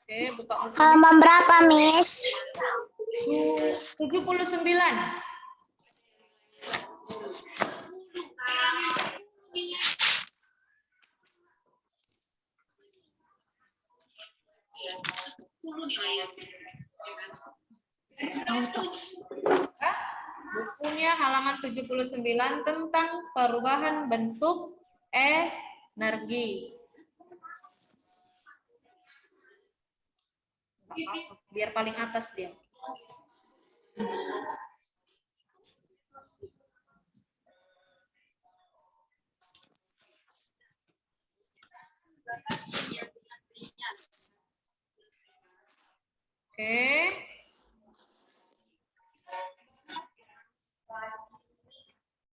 Oke, buka bukunya. Halaman berapa, Miss? 79. Bukunya halaman 79 tentang perubahan bentuk energi. Biar paling atas dia. Oke.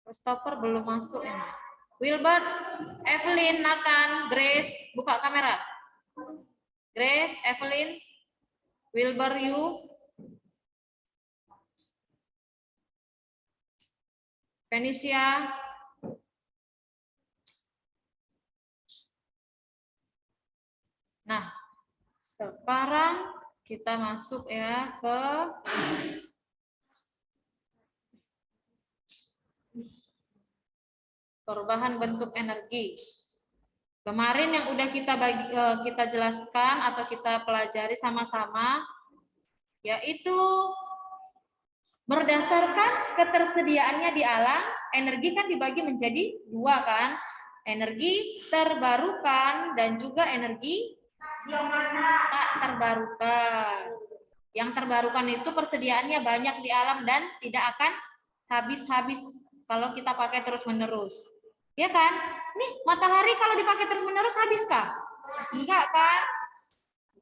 Christopher belum masuk ini. Wilbert, Evelyn, Nathan, Grace, buka kamera. Grace, Evelyn, Wilbur, you. Fenicia. Nah, sekarang kita masuk ya ke perubahan bentuk energi. Kemarin yang udah kita jelaskan atau kita pelajari sama-sama, yaitu berdasarkan ketersediaannya di alam, energi kan dibagi menjadi dua kan, energi terbarukan dan juga energi tak terbarukan. Yang terbarukan itu persediaannya banyak di alam dan tidak akan habis-habis kalau kita pakai terus-menerus. Ya kan? Nih, matahari kalau dipakai terus-menerus habiskah? Enggak kan?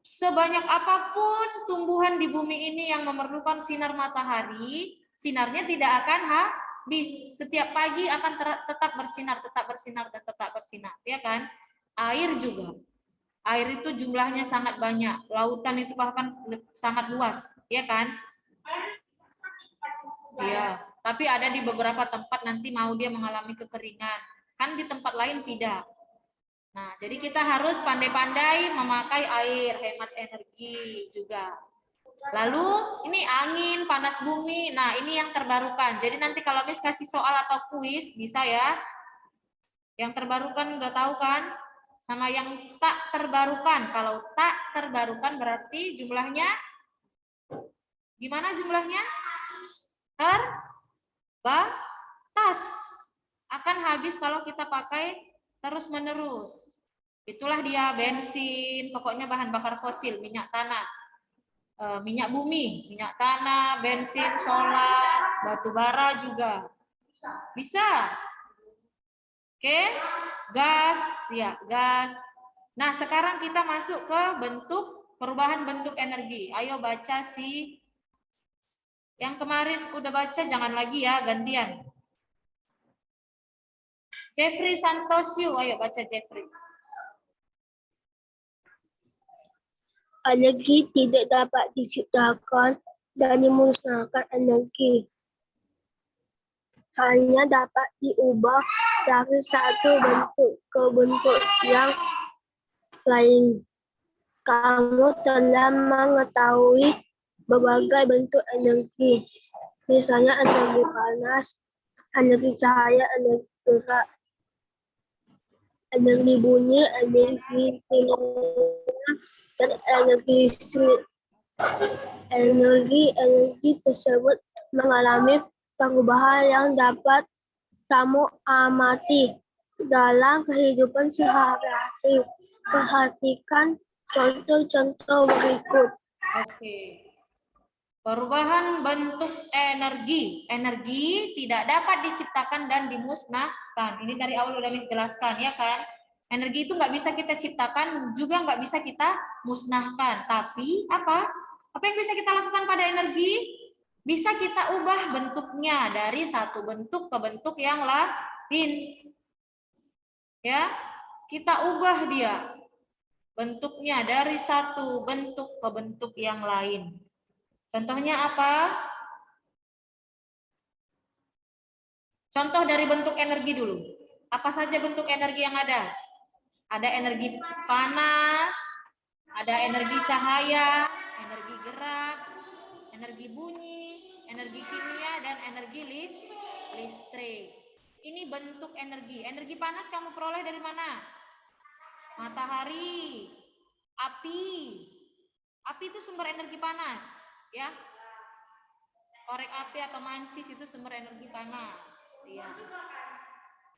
Sebanyak apapun tumbuhan di bumi ini yang memerlukan sinar matahari, sinarnya tidak akan habis. Setiap pagi akan tetap bersinar, dan tetap bersinar. Ya kan? Air juga. Air itu jumlahnya sangat banyak. Lautan itu bahkan sangat luas. Ya kan? Iya. Tapi ada di beberapa tempat nanti mau dia mengalami kekeringan. Kan di tempat lain tidak. Nah, jadi kita harus pandai-pandai memakai air, hemat energi juga. Lalu ini angin, panas bumi. Nah, ini yang terbarukan. Jadi nanti kalau Miss kasih soal atau kuis bisa ya. Yang terbarukan udah tahu kan? Sama yang tak terbarukan. Kalau tak terbarukan berarti jumlahnya gimana jumlahnya? Terbatas. Akan habis kalau kita pakai terus-menerus. Itulah dia bensin, pokoknya bahan bakar fosil, minyak tanah, minyak bumi, minyak tanah, bensin, solar, batu bara juga. Bisa. Oke, gas, ya gas. Nah, sekarang kita masuk ke perubahan bentuk energi. Ayo baca sih. Yang kemarin udah baca, jangan lagi ya, gantian. Jeffrey Santosio, ayo baca Jeffrey. Energi tidak dapat diciptakan dan dimusnahkan energi. Hanya dapat diubah dari satu bentuk ke bentuk yang lain. Kamu telah mengetahui berbagai bentuk energi, misalnya energi panas, energi cahaya, energi gerak, energi bunyi, energi kimia, dan energi listrik. Energi tersebut mengalami perubahan yang dapat kamu amati dalam kehidupan sehari-hari. Perhatikan contoh-contoh berikut. Oke. Perubahan bentuk energi. Energi tidak dapat diciptakan dan dimusnahkan. Ini dari awal udah Miss jelaskan, ya kan? Energi itu nggak bisa kita ciptakan, juga nggak bisa kita musnahkan. Tapi apa? Apa yang bisa kita lakukan pada energi? Bisa kita ubah bentuknya dari satu bentuk ke bentuk yang lain. Ya, kita ubah dia bentuknya dari satu bentuk ke bentuk yang lain. Contohnya apa? Contoh dari bentuk energi dulu. Apa saja bentuk energi yang ada? Ada energi panas, Ada energi cahaya, energi gerak, energi bunyi, energi kimia, dan energi listrik. Ini bentuk energi. Energi panas kamu peroleh dari mana? Matahari, api. Api itu sumber energi panas, ya. Korek api atau mancis itu sumber energi panas. Ya.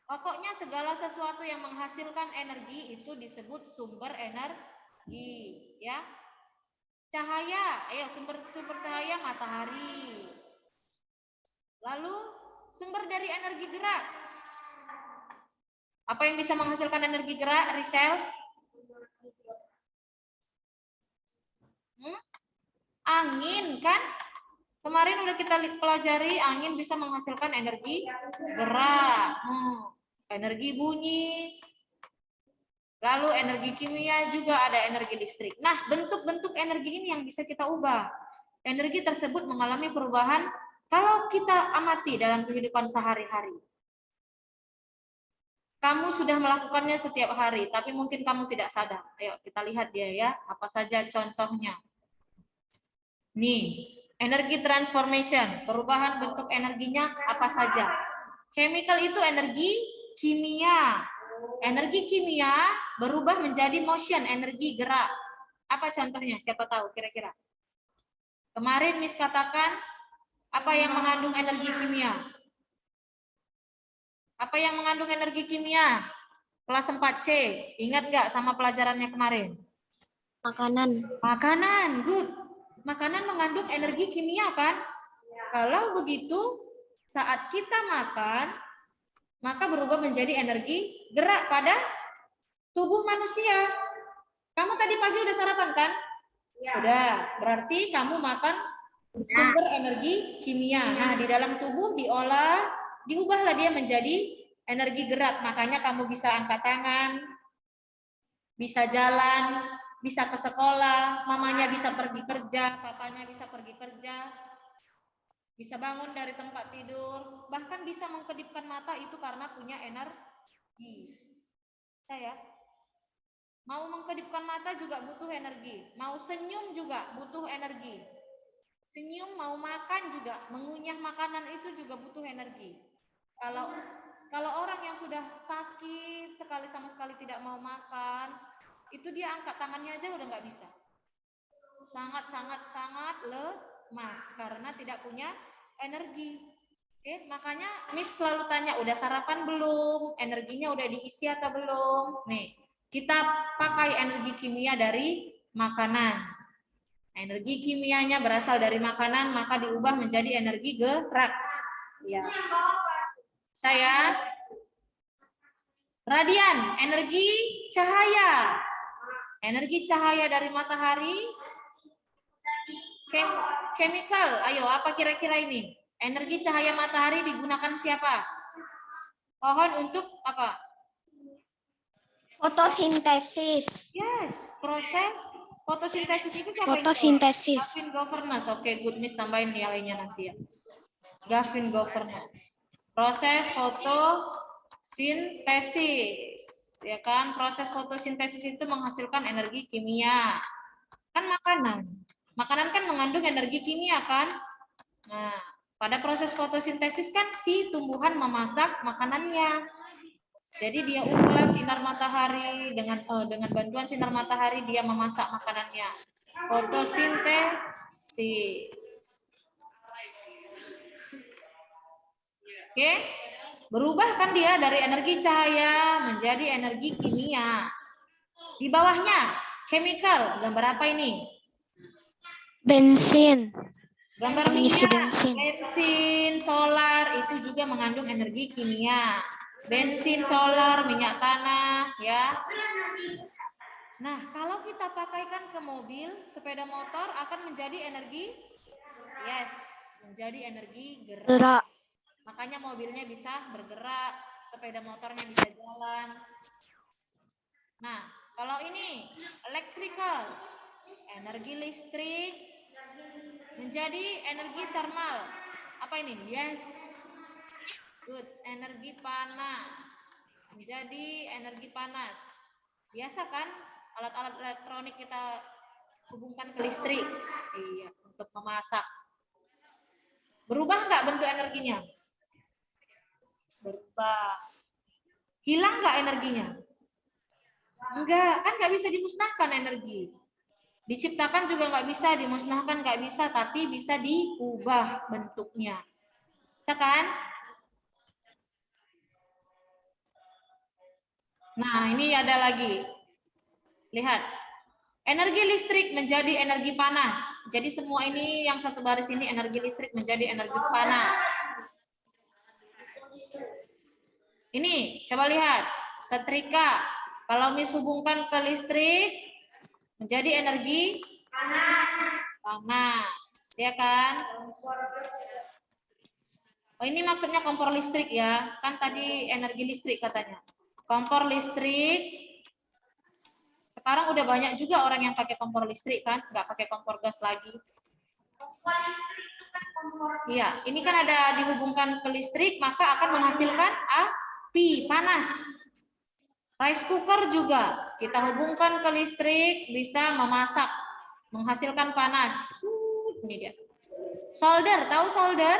Pokoknya segala sesuatu yang menghasilkan energi itu disebut sumber energi, ya. Cahaya, ayo sumber cahaya matahari. Lalu sumber dari energi gerak. Apa yang bisa menghasilkan energi gerak, Risel? Angin kan? Kemarin udah kita pelajari angin bisa menghasilkan energi gerak. Energi bunyi. Lalu energi kimia juga ada energi listrik. Nah, bentuk-bentuk energi ini yang bisa kita ubah. Energi tersebut mengalami perubahan kalau kita amati dalam kehidupan sehari-hari. Kamu sudah melakukannya setiap hari, tapi mungkin kamu tidak sadar. Ayo kita lihat dia ya, apa saja contohnya. Nih, energi transformation, perubahan bentuk energinya apa saja. Chemical itu energi kimia. Energi kimia berubah menjadi motion, energi gerak. Apa contohnya? Siapa tahu kira-kira? Kemarin Miss katakan apa yang mengandung energi kimia? Apa yang mengandung energi kimia? Kelas 4C. Ingat nggak sama pelajarannya kemarin? Makanan. Makanan, good. Makanan mengandung energi kimia kan? Kalau begitu, saat kita makan, maka berubah menjadi energi gerak pada tubuh manusia. Kamu tadi pagi udah sarapan kan? Ya. Udah, berarti kamu makan sumber energi kimia. Nah, di dalam tubuh diolah, diubahlah dia menjadi energi gerak. Makanya kamu bisa angkat tangan, bisa jalan, bisa ke sekolah, mamanya bisa pergi kerja, papanya bisa pergi kerja, bisa bangun dari tempat tidur, bahkan bisa mengkedipkan mata itu karena punya energi. Saya mau mengkedipkan mata juga butuh energi, mau senyum juga butuh energi. Senyum, mau makan juga, mengunyah makanan itu juga butuh energi. Kalau orang yang sudah sakit sekali sama sekali tidak mau makan, itu dia angkat tangannya aja udah nggak bisa. Sangat lemas karena tidak punya energi. Oke, makanya Miss selalu tanya, udah sarapan belum? Energinya udah diisi atau belum? Nih, kita pakai energi kimia dari makanan. Energi kimianya berasal dari makanan, maka diubah menjadi energi gerak. Ya. Saya radian, energi cahaya. Energi cahaya dari matahari. Chemical, ayo apa kira-kira ini? Energi cahaya matahari digunakan siapa? Pohon untuk apa? Fotosintesis. Yes, proses fotosintesis itu siapa? Fotosintesis. Gavin Governance. Oke, good, Miss tambahin nilainya nanti ya. Gavin Governance. Proses fotosintesis, ya kan? Proses fotosintesis itu menghasilkan energi kimia. Kan makanan. Makanan kan mengandung energi kimia kan? Nah, pada proses fotosintesis kan si tumbuhan memasak makanannya. Jadi dia ubah sinar matahari dengan bantuan sinar matahari dia memasak makanannya. Fotosintesis. Oke? Berubah kan dia dari energi cahaya menjadi energi kimia. Di bawahnya chemical, gambar apa ini? Bensin. Gambar minyak, bensin, solar itu juga mengandung energi kimia. Bensin, solar, minyak tanah, ya. Nah, kalau kita pakaikan ke mobil, sepeda motor akan menjadi energi, yes, menjadi energi gerak. Makanya mobilnya bisa bergerak, sepeda motornya bisa jalan. Nah, kalau ini electrical, energi listrik menjadi energi thermal. Apa ini? Yes. Good. Energi panas. Menjadi energi panas. Biasa kan? Alat-alat elektronik kita hubungkan ke listrik. Iya, untuk memasak. Berubah nggak bentuk energinya? Berubah. Hilang nggak energinya? Enggak, kan nggak bisa dimusnahkan energi. Diciptakan juga nggak bisa, dimusnahkan nggak bisa, tapi bisa diubah bentuknya. Bisa kan? Nah, ini ada lagi. Lihat. Energi listrik menjadi energi panas. Jadi semua ini yang satu baris ini energi listrik menjadi energi panas. Ini, coba lihat. Setrika. Kalau Miss hubungkan ke listrik, menjadi energi panas. Ya kan? Oh, ini maksudnya kompor listrik ya. Kan tadi energi listrik katanya. Kompor listrik. Sekarang udah banyak juga orang yang pakai kompor listrik kan, nggak pakai kompor gas lagi. Iya, ini kan ada dihubungkan ke listrik, maka akan menghasilkan api panas. Rice cooker juga kita hubungkan ke listrik, bisa memasak, menghasilkan panas. Ini dia. Solder, tahu solder?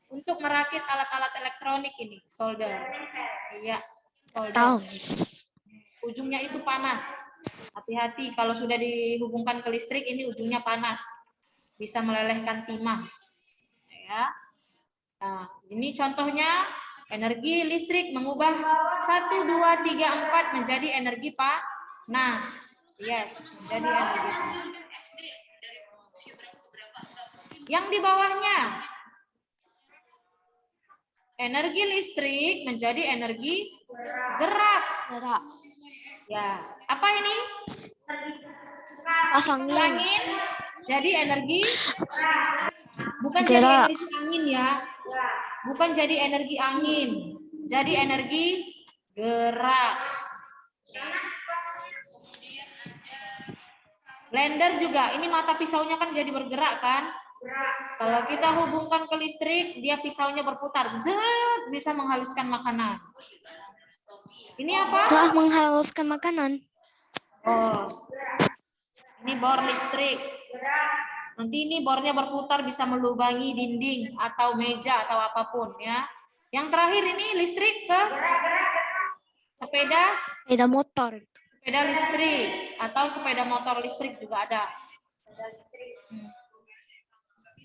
Untuk merakit alat-alat elektronik ini, solder. Iya, solder. Tahu. Ujungnya itu panas. Hati-hati kalau sudah dihubungkan ke listrik, ini ujungnya panas. Bisa melelehkan timah. Ya. Nah, ini contohnya energi listrik mengubah 1, 2, 3, 4 menjadi energi panas. Yes, menjadi energi panas. Yang di bawahnya, energi listrik menjadi energi gerak. Ya, apa ini? Pasang Angin jadi energi, bukan gerak. jadi energi angin ya, bukan jadi energi angin, jadi energi gerak. Blender juga, ini mata pisaunya kan jadi bergerak kan? Kalau kita hubungkan ke listrik, dia pisaunya berputar, zet, bisa menghaluskan makanan. Ini apa? Telah menghaluskan makanan. Oh, ini bor listrik. Nanti ini bornya berputar bisa melubangi dinding atau meja atau apapun ya. Yang terakhir ini listrik ke sepeda motor. sepeda listrik atau sepeda motor listrik juga ada.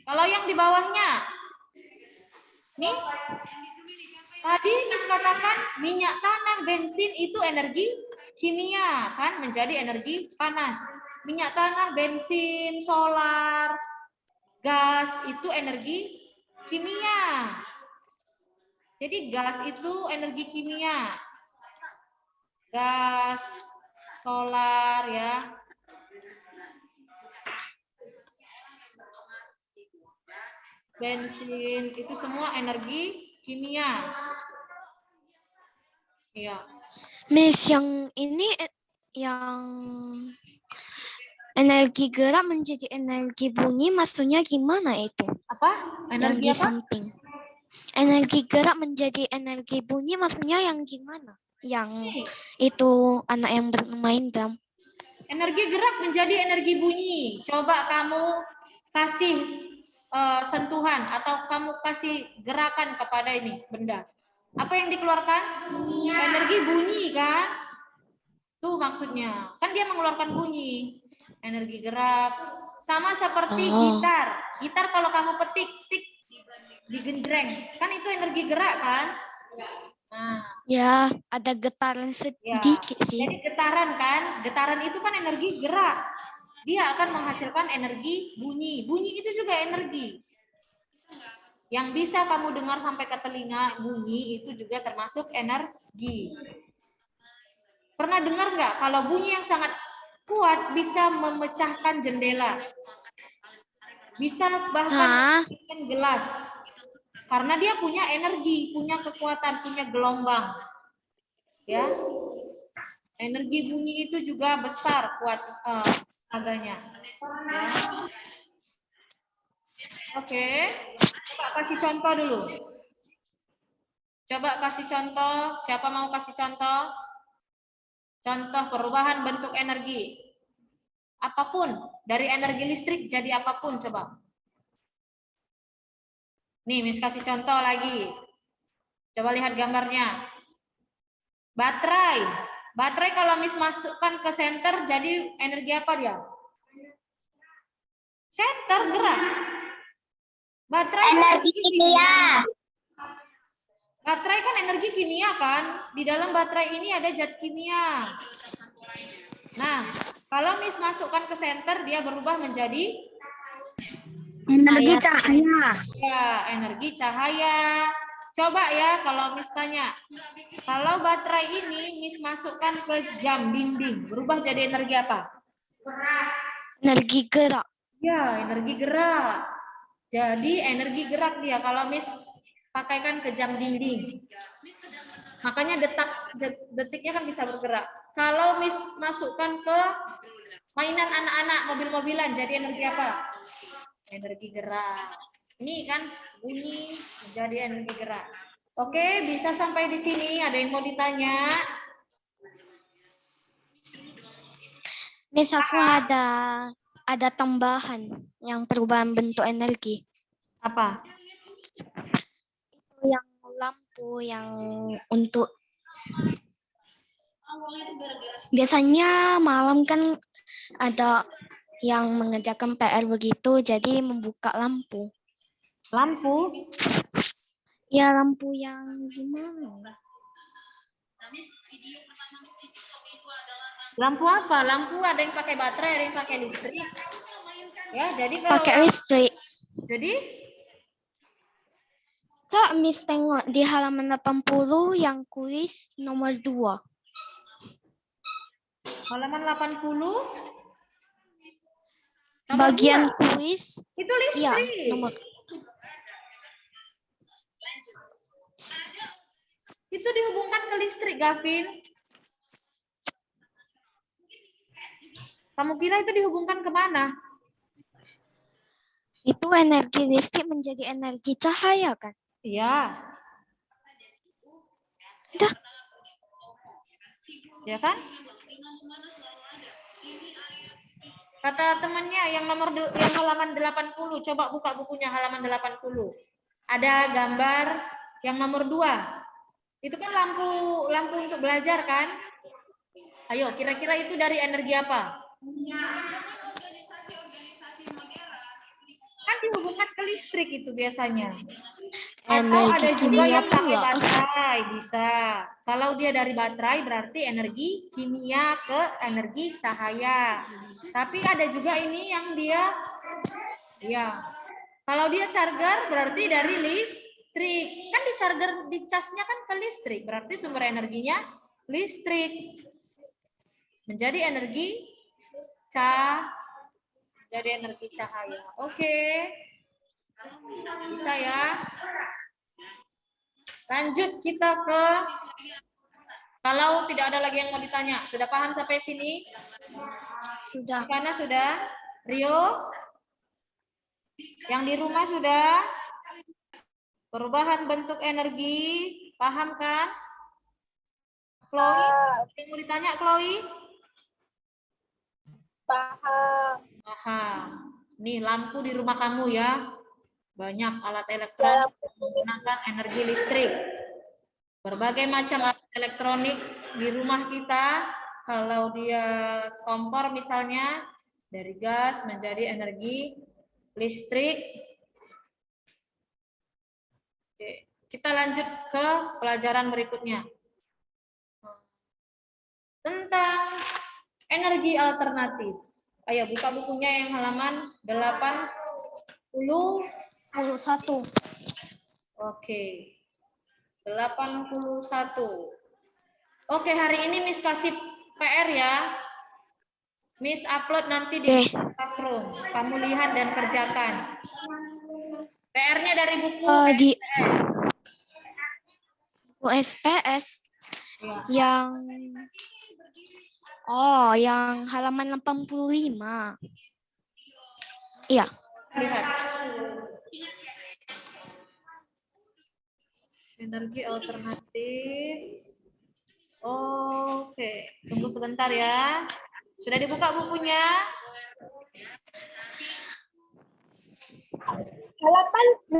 Kalau yang di bawahnya, nih tadi Miss katakan minyak tanah, bensin itu energi kimia kan, menjadi energi panas. Minyak tanah, bensin, solar, gas itu energi kimia. Jadi gas itu energi kimia. Gas, solar ya. Bensin itu semua energi kimia. Iya. Miss, yang ini yang energi gerak menjadi energi bunyi, maksudnya gimana itu? Apa? Yang Energi di apa? samping. Energi gerak menjadi energi bunyi, maksudnya yang gimana? Yang itu anak yang bermain drum. Energi gerak menjadi energi bunyi. Coba kamu kasih sentuhan atau kamu kasih gerakan kepada ini benda. Apa yang dikeluarkan? Energi bunyi kan? Tuh maksudnya. Kan dia mengeluarkan bunyi. Energi gerak. Sama seperti gitar. Gitar kalau kamu petik, tik, digenjreng. Kan itu energi gerak kan? Nah. Ya, ada getaran sedikit sih. Jadi getaran kan? Getaran itu kan energi gerak. Dia akan menghasilkan energi bunyi. Bunyi itu juga energi. Yang bisa kamu dengar sampai ke telinga, bunyi itu juga termasuk energi. Pernah dengar nggak kalau bunyi yang sangat kuat bisa memecahkan jendela? Bisa bahkan memecahkan gelas. Karena dia punya energi, punya kekuatan, punya gelombang. Ya. Energi bunyi itu juga besar kuat aganya. Ya. Oke. Coba kasih contoh dulu. Coba kasih contoh. Siapa mau kasih contoh? Contoh perubahan bentuk energi. Apapun, dari energi listrik jadi apapun coba. Nih, Miss kasih contoh lagi. Coba lihat gambarnya. Baterai. Baterai kalau Miss masukkan ke senter jadi energi apa dia? Senter gerak. Baterai energi kimia. Baterai kan energi kimia kan? Di dalam baterai ini ada zat kimia. Nah, kalau Miss masukkan ke senter dia berubah menjadi Energi cahaya. ya, energi cahaya. Coba ya kalau Miss tanya, kalau baterai ini Miss masukkan ke jam dinding, berubah jadi energi apa? Energi gerak. Ya, energi gerak. Jadi energi gerak dia kalau Miss pakaikan ke jam dinding. Makanya detiknya kan bisa bergerak. Kalau Miss masukkan ke mainan anak-anak mobil-mobilan, jadi energi apa? Energi gerak. Ini kan bunyi menjadi energi gerak. Oke, bisa sampai di sini. Ada yang mau ditanya? Miss, aku ada tambahan yang perubahan bentuk energi. Apa? Itu yang lampu yang untuk biasanya malam kan ada yang mengerjakan PR begitu, jadi membuka lampu. Lampu? Ya, lampu yang gimana? Lampu apa? Lampu ada yang pakai baterai, ada yang pakai listrik. Ya, jadi kalau Pakai listrik. jadi Kak, Miss tengok di halaman 80 yang kuis nomor 2. halaman 80 nomor Bagian 2. kuis. Itu listrik. Ya, nomor. Itu dihubungkan ke listrik, Gavin. Kamu kira itu dihubungkan ke mana? Itu energi listrik menjadi energi cahaya kan? Iya. Dah. Ya kan? Kata temannya yang yang halaman 80, coba buka bukunya halaman 80. Ada gambar yang nomor 2. Itu kan lampu untuk belajar kan? Ayo, kira-kira itu dari energi apa? Kan dihubungkan ke listrik itu biasanya. Atau Energi ada juga kimia yang pakai pula. baterai, bisa. Kalau dia dari baterai berarti energi kimia ke energi cahaya. Tapi ada juga ini yang dia, ya. Kalau dia charger berarti dari listrik. Kan di charger, di casnya kan ke listrik. Berarti sumber energinya listrik. Menjadi energi cahaya. Oke. Bisa ya. Lanjut kita ke, kalau tidak ada lagi yang mau ditanya. Sudah paham sampai sini? Sudah. Di sana sudah? Rio? Yang di rumah sudah? Perubahan bentuk energi, paham kan? Chloe? Yang mau ditanya, Chloe? Paham. Paham. Nih lampu di rumah kamu ya. Banyak alat elektronik menggunakan energi listrik. Berbagai macam alat elektronik di rumah kita, kalau dia kompor misalnya, dari gas menjadi energi listrik. Oke, kita lanjut ke pelajaran berikutnya. Tentang energi alternatif. Ayo buka bukunya yang halaman 81. Oke. 81. Oke, hari ini Miss kasih PR ya. Miss upload nanti di classroom. Kamu lihat dan kerjakan. PR-nya dari buku Di SPS. buku SPS Ya. yang halaman 85. Iya. Lihat. Energi alternatif. Oke. Tunggu sebentar ya. Sudah dibuka bukunya? 85.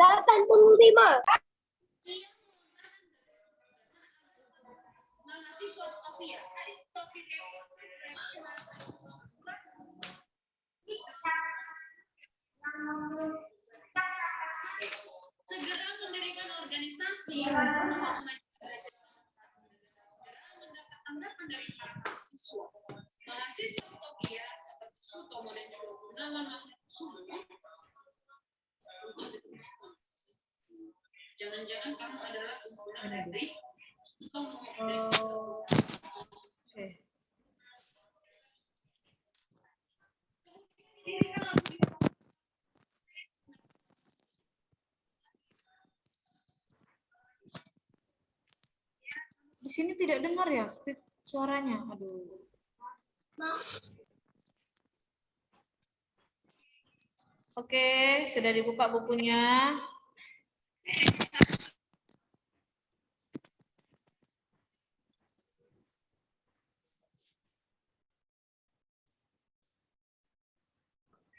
Segera mendirikan organisasi untuk memajukan derajat segera mendapat tanggapan dari para mahasiswa. Mahasiswa Stopia seperti Sutomo dan juga Gunawan Mahmudsumo. Jangan-jangan kamu adalah pengguna dari Sutomo dan Oke. Di sini tidak dengar ya speed suaranya. Aduh. Oke, sudah dibuka bukunya.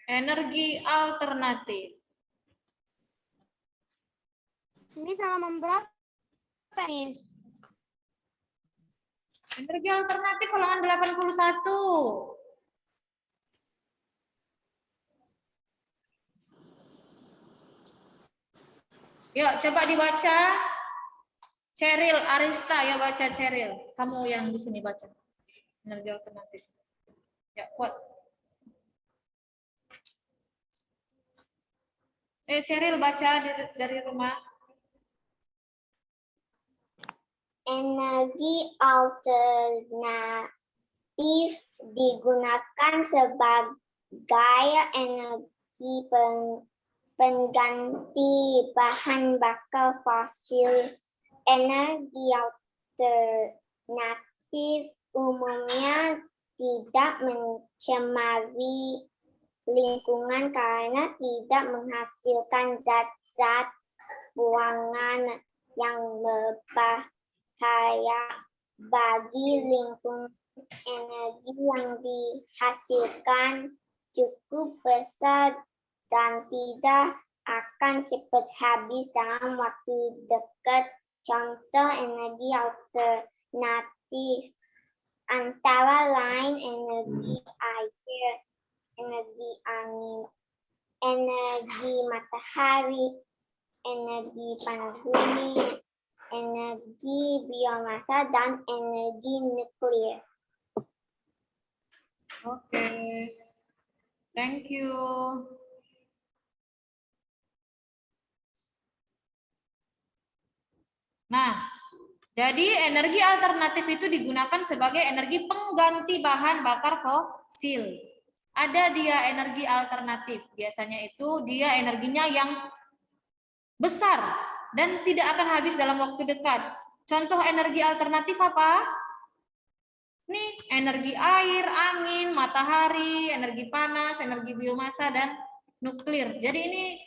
Energi alternatif. Ini halaman berapa, Miss? Energi alternatif halaman 81. Yuk, coba dibaca. Cheryl Arista, ya baca Cheryl. Kamu yang di sini baca. Energi alternatif. Ya, kuat. Cheryl baca dari rumah. Energi alternatif digunakan sebagai energi pengganti bahan bakar fosil. Energi alternatif umumnya tidak mencemari lingkungan karena tidak menghasilkan zat-zat buangan yang berbahaya bagi lingkungan. Energi yang dihasilkan cukup besar dan tidak akan cepat habis dalam waktu dekat. Contoh energi alternatif antara lain energi air, energi angin, energi matahari, energi panas bumi, energi biomasa, dan energi nuklir. Oke. Thank you. Nah, jadi energi alternatif itu digunakan sebagai energi pengganti bahan bakar fosil. Ada dia energi alternatif. Biasanya itu dia energinya yang besar dan tidak akan habis dalam waktu dekat. Contoh energi alternatif apa? Nih, energi air, angin, matahari, energi panas, energi biomasa, dan nuklir. Jadi ini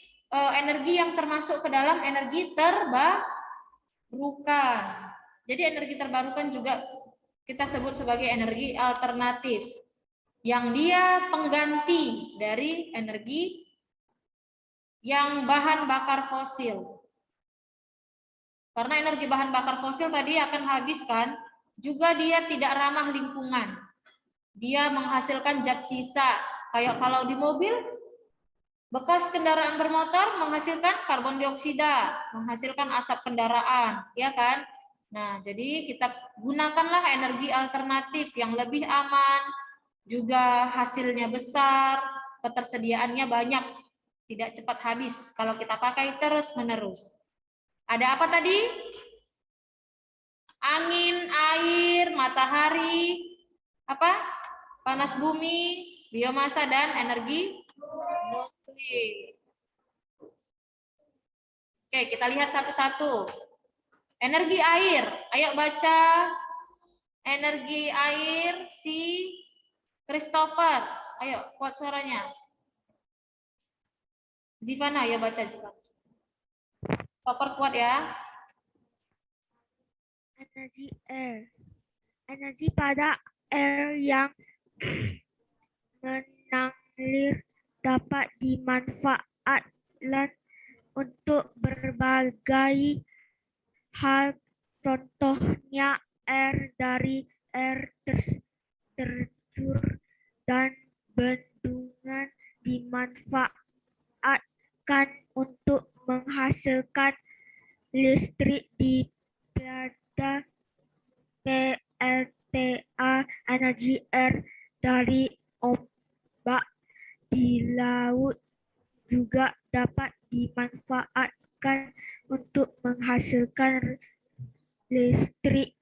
energi yang termasuk ke dalam energi terbarukan. Jadi energi terbarukan juga kita sebut sebagai energi alternatif. Yang dia pengganti dari energi yang bahan bakar fosil. Karena energi bahan bakar fosil tadi akan habis kan, juga dia tidak ramah lingkungan. Dia menghasilkan zat sisa. Kayak kalau di mobil, bekas kendaraan bermotor menghasilkan karbon dioksida, menghasilkan asap kendaraan, ya kan? Nah, jadi kita gunakanlah energi alternatif yang lebih aman, juga hasilnya besar, ketersediaannya banyak, tidak cepat habis kalau kita pakai terus-menerus. Ada apa tadi? Angin, air, matahari, apa? Panas bumi, biomasa, dan energi nuklir. Oke, kita lihat satu-satu. Energi air, ayo baca. Energi air si Christopher. Ayo, kuat suaranya. Zivana, ayo baca Zivana. Christopher kuat ya. Energi air. Energi pada air yang mengalir dapat dimanfaatkan untuk berbagai hal, contohnya air dari air terjun dan bendungan dimanfaatkan untuk menghasilkan listrik di pada PLTA. Energi air dari ombak di laut juga dapat dimanfaatkan untuk menghasilkan listrik.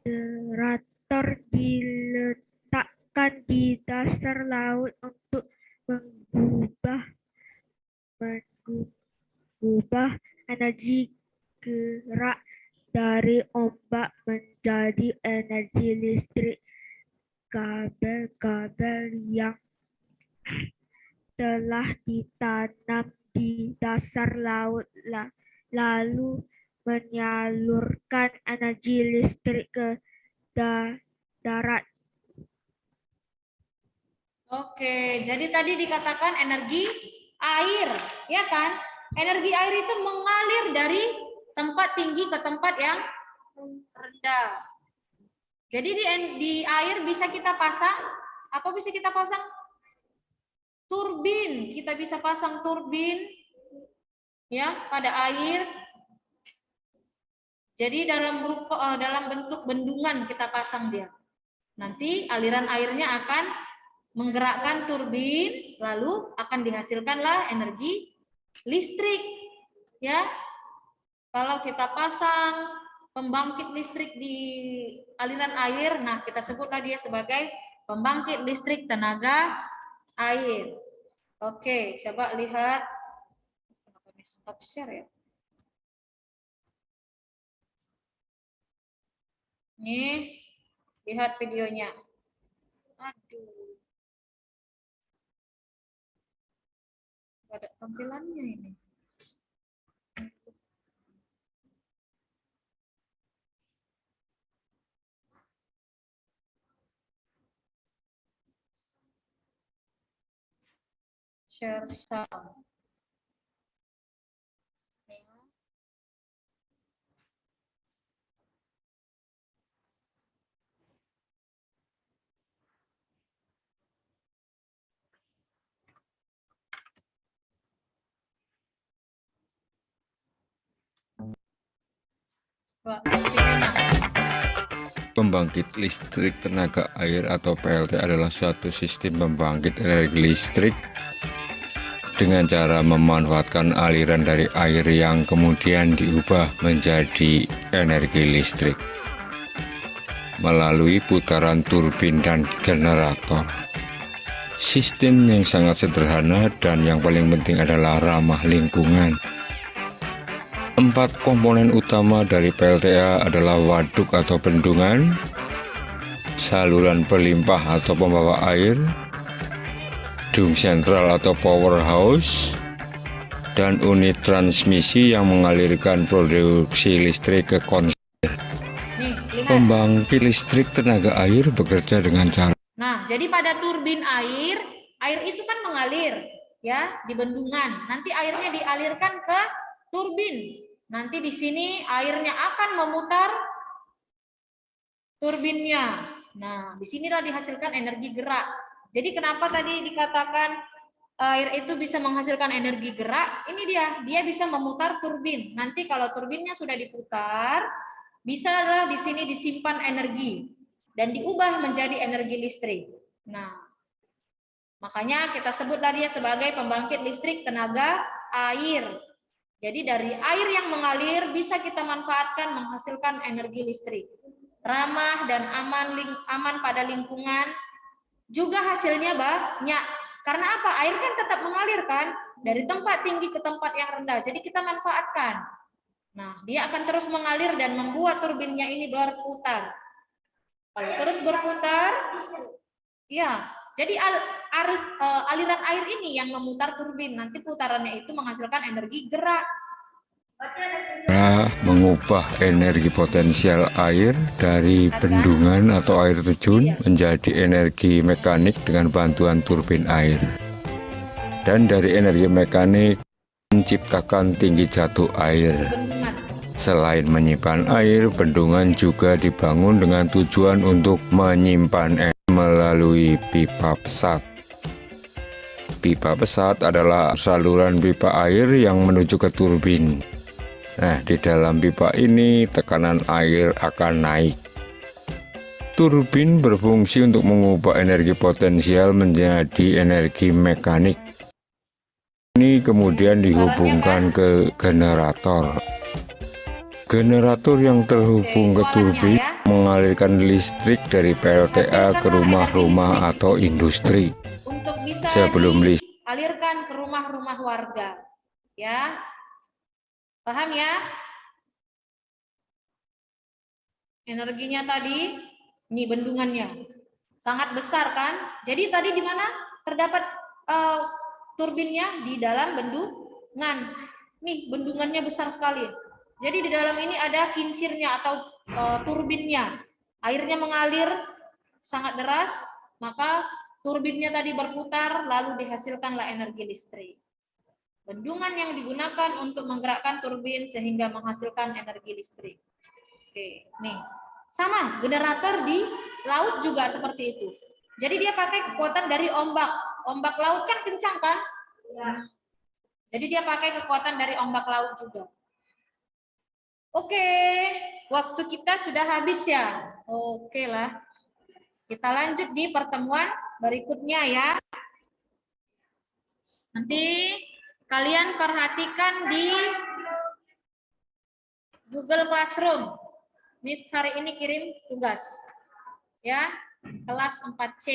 Generator diletakkan di dasar laut untuk mengubah energi gerak dari ombak menjadi energi listrik. Kabel-kabel yang telah ditanam di dasar laut lalu menyalurkan energi listrik ke darat. Oke, jadi tadi dikatakan energi air, ya kan? Energi air itu mengalir dari tempat tinggi ke tempat yang rendah. Jadi di air bisa kita pasang, apa bisa kita pasang? Turbin, kita bisa pasang turbin ya pada air. Jadi dalam bentuk bendungan kita pasang dia. Nanti aliran airnya akan menggerakkan turbin, lalu akan dihasilkanlah energi listrik. Ya, kalau kita pasang pembangkit listrik di aliran air, nah kita sebutlah dia sebagai pembangkit listrik tenaga air. Oke, coba lihat. Kenapa ini stop share ya? Nih, lihat videonya. Aduh. Ada tampilannya ini. Share sound. Pembangkit listrik tenaga air atau PLT adalah suatu sistem pembangkit energi listrik dengan cara memanfaatkan aliran dari air yang kemudian diubah menjadi energi listrik melalui putaran turbin dan generator. Sistem yang sangat sederhana dan yang paling penting adalah ramah lingkungan. 4 komponen utama dari PLTA adalah waduk atau bendungan, saluran pelimpah atau pembawa air, dum sentral atau powerhouse, dan unit transmisi yang mengalirkan produksi listrik ke konsumen. Pembangkit listrik tenaga air bekerja dengan cara. Nah, jadi pada turbin air itu kan mengalir ya di bendungan. Nanti airnya dialirkan ke turbin. Nanti di sini airnya akan memutar turbinnya. Nah, disinilah dihasilkan energi gerak. Jadi kenapa tadi dikatakan air itu bisa menghasilkan energi gerak? Ini dia bisa memutar turbin. Nanti kalau turbinnya sudah diputar, bisalah di sini disimpan energi dan diubah menjadi energi listrik. Nah, makanya kita sebutlah dia sebagai pembangkit listrik tenaga air. Jadi dari air yang mengalir bisa kita manfaatkan menghasilkan energi listrik. Ramah dan aman pada lingkungan. Juga hasilnya banyak. Karena apa? Air kan tetap mengalir kan? Dari tempat tinggi ke tempat yang rendah. Jadi kita manfaatkan. Nah, dia akan terus mengalir dan membuat turbinnya ini berputar. Kalau terus berputar, ya. Jadi aliran air ini yang memutar turbin. Nanti putarannya itu menghasilkan energi gerak. Cara mengubah energi potensial air dari bendungan atau air terjun menjadi energi mekanik dengan bantuan turbin air. Dan dari energi mekanik menciptakan tinggi jatuh air. Bendungan. Selain menyimpan air, bendungan juga dibangun dengan tujuan untuk menyimpan air melalui pipa pesat. Pipa pesat adalah saluran pipa air yang menuju ke turbin. Nah, di dalam pipa ini tekanan air akan naik. Turbin berfungsi untuk mengubah energi potensial menjadi energi mekanik. Ini kemudian dihubungkan ke generator. Generator yang terhubung ke turbin mengalirkan listrik dari PLTA ke rumah-rumah atau industri. Untuk bisa Sebelum listrik dialirkan ke rumah-rumah warga. Ya. Paham ya? Energinya tadi, ini bendungannya. Sangat besar kan? Jadi tadi di mana terdapat turbinnya? Di dalam bendungan. Nih, bendungannya besar sekali. Jadi di dalam ini ada kincirnya atau turbinnya. Airnya mengalir sangat deras, maka turbinnya tadi berputar, lalu dihasilkanlah energi listrik. Bendungan yang digunakan untuk menggerakkan turbin sehingga menghasilkan energi listrik. Oke, nih. Sama, generator di laut juga seperti itu. Jadi dia pakai kekuatan dari ombak. Ombak laut kan kencang kan? Ya. Jadi dia pakai kekuatan dari ombak laut juga. Oke, waktu kita sudah habis ya. Oke lah. Kita lanjut di pertemuan berikutnya ya. Nanti kalian perhatikan di Google Classroom. Miss hari ini kirim tugas. Ya, kelas 4C.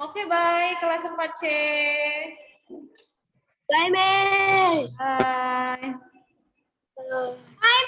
Oke, bye kelas 4C. Bye, Miss. Bye. Halo.